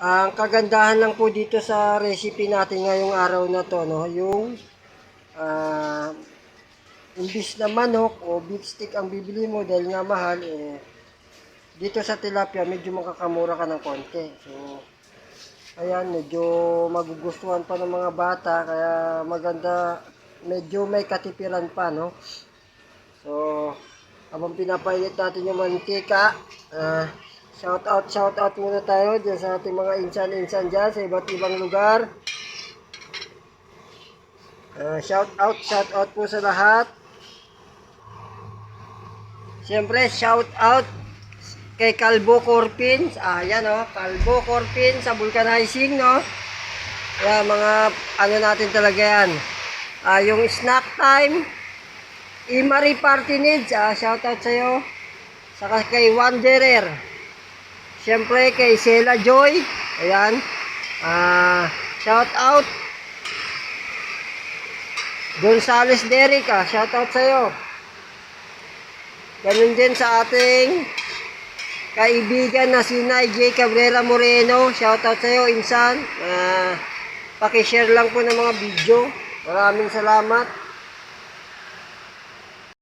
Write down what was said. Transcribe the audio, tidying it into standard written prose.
Ang kagandahan lang po dito sa recipe natin ngayong araw na to, no, yung ah, imbis na manok o beef stick ang bibili mo dahil nga mahal, dito sa tilapia medyo makakamura ka ng konti. So, ayan, medyo magugustuhan pa ng mga bata, kaya maganda, medyo may katipiran pa, no. So, habang pinapainit natin yung mantika, shout out muna tayo dyan sa ating mga insan-insan dyan sa iba't ibang lugar. Shout out po sa lahat. Siyempre, shout out kay Calvo Corpin. Ayan, oh, Calvo Corpin sa vulcanizing, no. Kaya mga ano natin talaga yan. Yung snack time, Imari Party Needs, shout out sa'yo. Saka kay Wanderer. Siyempre kay Sela Joy. Ayan. Shout out. Gonzales Derrick, shout out sa'yo. Ganun din sa ating kaibigan na si J. Cabrera Moreno. Shout out sa'yo, insan. Pakishare lang po ng mga video. Maraming salamat.